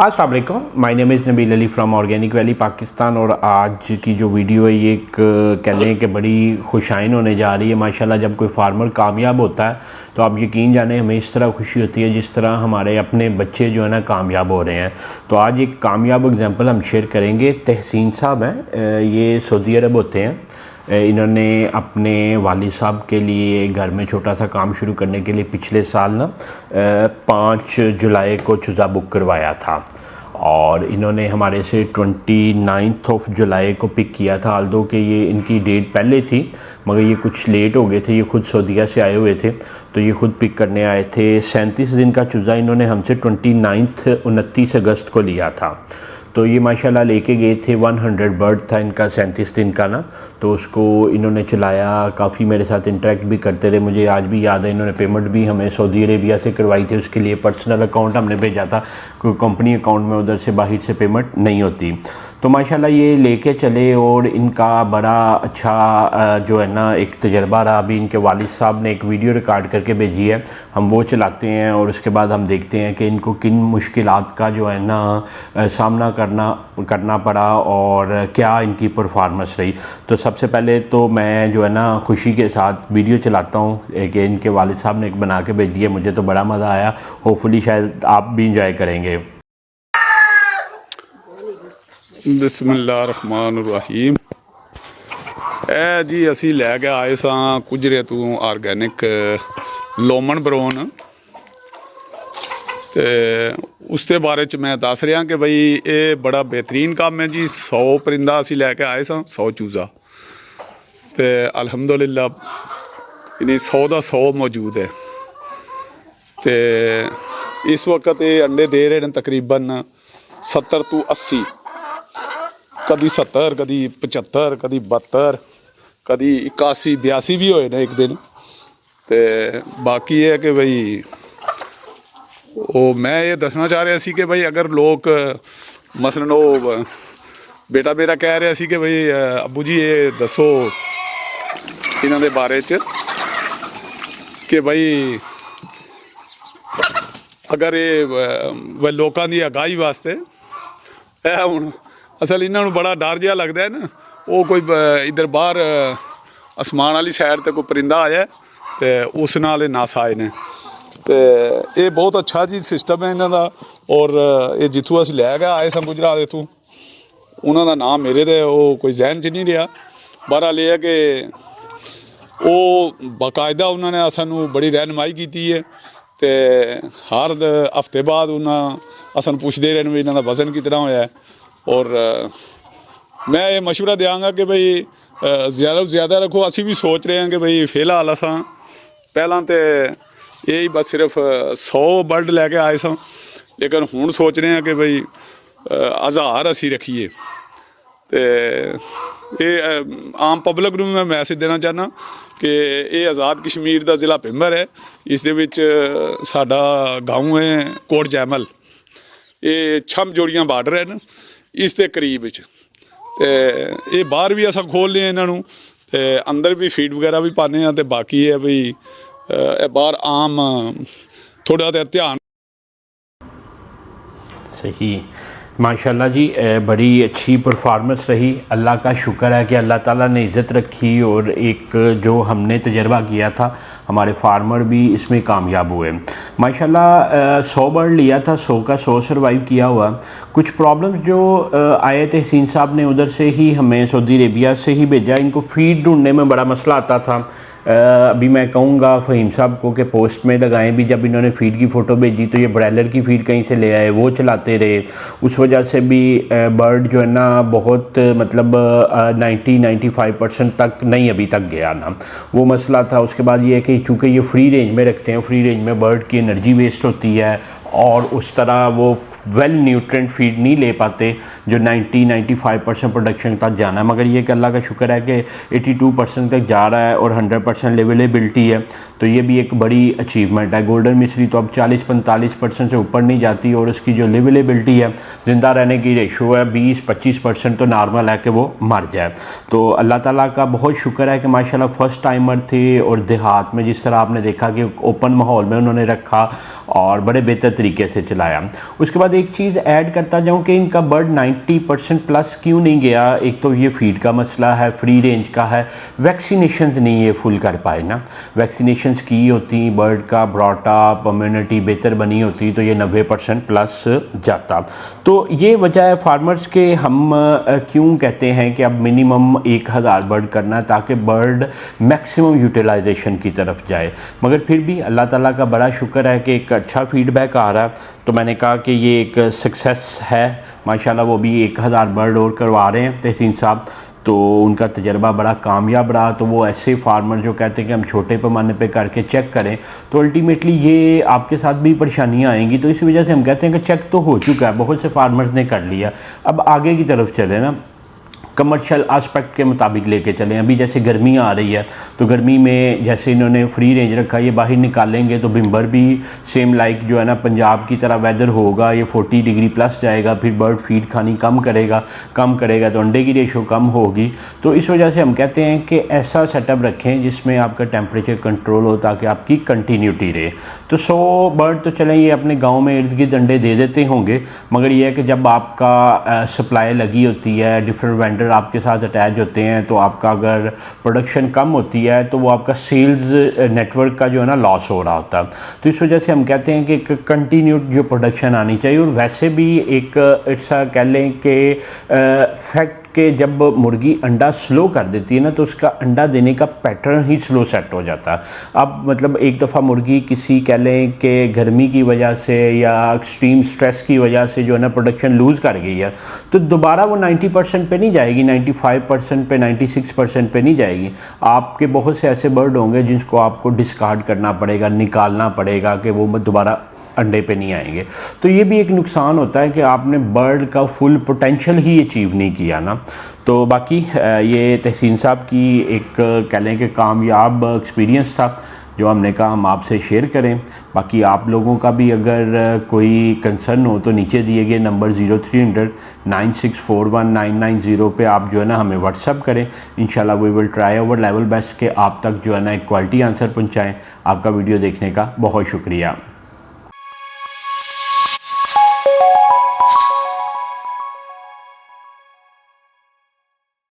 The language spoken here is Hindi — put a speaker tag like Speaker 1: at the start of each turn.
Speaker 1: अस्सलाम वालेकुम, my name is Nabeel Ali from organic valley Pakistan. और आज की जो वीडियो है ये एक कह लें कि बड़ी खुशाइन होने जा रही है। माशाल्लाह जब कोई फार्मर कामयाब होता है तो आप यकीन जाने हमें इस तरह खुशी होती है जिस तरह हमारे अपने बच्चे जो है ना कामयाब हो रहे हैं। तो आज एक कामयाब एग्जांपल हम शेयर करेंगे। तहसीन साहब हैं, ये सऊदी अरब होते हैं। इन्होंने अपने वालिद साहब के लिए घर में छोटा सा काम शुरू करने के लिए पिछले साल ना 5 जुलाई को चूज़ा बुक करवाया था और इन्होंने हमारे से 29 जुलाई को पिक किया था। आल्दो कि ये इनकी डेट पहले थी मगर ये कुछ लेट हो गए थे। ये खुद सऊदीया से आए हुए थे तो ये खुद पिक करने आए थे। 37 दिन का चूज़ा इन्होंने हमसे 29 अगस्त को लिया था। तो ये माशाल्लाह लेके गए थे। 100 बर्ड था इनका 37 दिन का ना। तो उसको इन्होंने चलाया, काफ़ी मेरे साथ इंटरेक्ट भी करते रहे। मुझे आज भी याद है इन्होंने पेमेंट भी हमें सऊदी अरेबिया से करवाई थी। उसके लिए पर्सनल अकाउंट हमने भेजा था, कोई कंपनी अकाउंट में उधर से बाहर से पेमेंट नहीं होती। तो माशाल्लाह ये लेके चले और इनका बड़ा अच्छा जो है ना एक तजर्बा रहा। अभी इनके वालिद साहब ने एक वीडियो रिकॉर्ड करके भेजी है, हम वो चलाते हैं और उसके बाद हम देखते हैं कि इनको किन मुश्किलात का जो है ना सामना करना पड़ा और क्या इनकी परफॉर्मेंस रही। तो सबसे पहले तो मैं जो है ना खुशी के साथ वीडियो चलाता हूँ कि इनके वालिद साहब ने एक बना के भेजी है। मुझे तो बड़ा मज़ा आया, होपफुली शायद आप भी इंजॉय करेंगे।
Speaker 2: बिस्मिल्लाहिर्रहमानिर्रहीम। ए जी असी लैके आए सां कुजरे तो आर्गैनिक लोमन ब्रोन ते उसके बारे च मैं दस रहा कि बई ये बड़ा बेहतरीन काम है जी। 100 परिंदा असी लैके आए सां, 100 चूज़ा ते अल्हम्दुलिल्लाह इन्हीं 100 का 100 मौजूद है। ते इस वक्त ये अंडे दे रहे हैं तकरीबन 70 तो 80, कदी 70, कदी 75, कदी 72, कदी 81, 82 भी होए ने एक दिन। तो बाकी है कि भाई वो मैं ये दसना चाह रहा सी कि भाई अगर लोग मसलन वो बेटा मेरा कह रहा सी कि भाई अबू जी ये दसो इन्हां दे बारे च कि भाई अगर ये लोगों की आगाही वास्ते हुण असल इन्हों बड़ा डर जहा लगता है ना। वो कोई इधर बाहर आसमान वाली साइड ते कोई परिंदा आया तो उस नाल नस आए ने। तो ये बहुत अच्छा जी सिस्टम है इन्हों का। और ये जितों अस लैके आए सन गुजरात इतों उन्हों का नाम मेरे तो वो कोई जहन च नहीं रहा। बहरहाल ये है कि वो बाकायदा उन्होंने सानू बड़ी रहनुमाई की है। तो हर हफ्ते बाद उन्हें असन पुछते रहे भी इन्हों का वजन कितना होया है। और मैं ये मशवरा देंगा कि भाई ज़्यादा तो ज़्यादा रखो। असी भी सोच रहे हैं कि भाई फ़िलहाल अस पहला तो यही बस सिर्फ 100 बर्ड लैके आए सां, लेकिन हुण सोच रहे हैं कि भाई 1000 असी रखीए। तो ये आम पब्लिक नूं मैं मैसेज देना चाहना कि ये आज़ाद कश्मीर का ज़िला पिंबर है। इस दे विच साडा गाँव है कोट जैमल, ये छम जोड़ियां बार्डर है ना इसके करीब तो ये बाहर भी असा खोल लिया इन्हों तो अंदर भी फीड वगैरह भी पाने। तो बाकी है भी बाहर आम थोड़ा तो ध्यान।
Speaker 1: सही माशाल्लाह जी, बड़ी अच्छी परफॉर्मेंस रही। अल्लाह का शुक्र है कि अल्लाह ताला ने इज़्ज़त रखी और एक जो हमने तजर्बा किया था हमारे फार्मर भी इसमें कामयाब हुए माशाल्लाह। 100 बर्ड लिया था, 100 का 100 सर्वाइव किया हुआ। कुछ प्रॉब्लम्स जो आए थे, तहसीन साहब ने उधर से ही हमें सऊदी अरेबिया से ही भेजा। इनको फीड ढूंढने में बड़ा मसला आता था। अभी मैं कहूँगा फ़हीम साहब को कि पोस्ट में लगाएं भी। जब इन्होंने फ़ीड की फ़ोटो भेजी तो ये ब्रॉयलर की फ़ीड कहीं से ले आए, वो चलाते रहे। उस वजह से भी बर्ड जो है ना बहुत मतलब 90-95% तक नहीं अभी तक गया ना, वो मसला था। उसके बाद ये है कि चूँकि ये फ्री रेंज में रखते हैं, फ्री रेंज में बर्ड की एनर्जी वेस्ट होती है और उस तरह वो वेल न्यूट्रेंट फीड नहीं ले पाते जो 90-95% प्रोडक्शन तक जाना है। मगर ये कि अल्लाह का शुक्र है कि 82% तक जा रहा है और 100% लेवलेबिलिटी है। तो ये भी एक बड़ी अचीवमेंट है। गोल्डन मिस्री तो अब 40-45% से ऊपर नहीं जाती और उसकी जो लेवलेबिलिटी है, ज़िंदा रहने की रेशो है 20-25% तो नॉर्मल है कि वो मर जाए। तो अल्लाह ताला का बहुत शुक्र है कि माशाल्लाह फ़र्स्ट टाइमर थे और देहात में जिस तरह आपने देखा कि ओपन माहौल में उन्होंने रखा और बड़े बेहतर तरीके से चलाया। उसके बाद बाद एक चीज़ ऐड करता जाऊं कि इनका बर्ड 90% प्लस क्यों नहीं गया। एक तो ये फीड का मसला है, फ्री रेंज का है, वैक्सीनेशंस नहीं ये फुल कर पाए ना। वैक्सीनेशंस की होती, बर्ड का ब्रॉटअप इम्यूनिटी बेहतर बनी होती तो ये 90% प्लस जाता। तो ये वजह है फार्मर्स के हम क्यों कहते हैं कि अब मिनिमम 1000 बर्ड करना है ताकि बर्ड मैक्सिमम यूटिलाइजेशन की तरफ जाए। मगर फिर भी अल्लाह ताला का बड़ा शुक्र है कि एक अच्छा फीडबैक आ रहा है, तो मैंने कहा कि ये एक सक्सेस है माशाल्लाह। वो भी 1000 बर्ड और करवा रहे हैं तहसीन साहब, तो उनका तजर्बा बड़ा कामयाब रहा। तो वो ऐसे फार्मर जो कहते हैं कि हम छोटे पैमाने पे करके चेक करें, तो अल्टीमेटली ये आपके साथ भी परेशानियां आएंगी। तो इसी वजह से हम कहते हैं कि चेक तो हो चुका है, बहुत से फार्मर्स ने कर लिया, अब आगे की तरफ चले ना, कमर्शियल आस्पेक्ट के मुताबिक लेके चलें। अभी जैसे गर्मी आ रही है तो गर्मी में जैसे इन्होंने फ्री रेंज रखा, ये बाहर निकालेंगे तो बिम्बर भी सेम लाइक जो है ना पंजाब की तरह वेदर होगा, ये 40 डिग्री प्लस जाएगा, फिर बर्ड फीड खानी कम करेगा तो अंडे की रेशो कम होगी। तो इस वजह से हम कहते हैं कि ऐसा सेटअप रखें जिसमें आपका टेम्परेचर कंट्रोल हो ताकि आपकी कंटिन्यूटी रहे। तो 100 बर्ड तो चलें ये अपने गाँव में इर्द गिर्द अंडे दे देते होंगे, मगर ये है कि जब आपका सप्लाई लगी होती है, डिफरेंट वेंडर आपके साथ अटैच होते हैं, तो आपका अगर प्रोडक्शन कम होती है तो वो आपका सेल्स नेटवर्क का जो है ना लॉस हो रहा होता है। तो इस वजह से हम कहते हैं कि एक कंटिन्यूड जो प्रोडक्शन आनी चाहिए। और वैसे भी एक ऐसा कह लें कि फैक्ट कि जब मुर्गी अंडा स्लो कर देती है ना तो उसका अंडा देने का पैटर्न ही स्लो सेट हो जाता है। अब मतलब एक दफ़ा मुर्गी किसी कह लें कि गर्मी की वजह से या एक्सट्रीम स्ट्रेस की वजह से जो है ना प्रोडक्शन लूज़ कर गई है, तो दोबारा वो 90% पे नहीं जाएगी, 95% पे, 96% पे नहीं जाएगी। आपके बहुत से ऐसे बर्ड होंगे जिसको आपको डिस्कार्ड करना पड़ेगा, निकालना पड़ेगा कि वो दोबारा अंडे पे नहीं आएंगे। तो ये भी एक नुकसान होता है कि आपने बर्ड का फुल पोटेंशियल ही अचीव नहीं किया ना। तो बाकी ये तहसीन साहब की एक कह लें कि कामयाब एक्सपीरियंस था जो हमने कहा हम आपसे शेयर करें। बाकी आप लोगों का भी अगर कोई कंसर्न हो तो नीचे दिए गए नंबर 0300 9641 पे आप जो है ना हमें व्हाट्सअप करें। इंशाल्लाह we will try our level best के आप तक जो है ना एक क्वालिटी आंसर पहुंचाएं। आपका वीडियो देखने का बहुत शुक्रिया।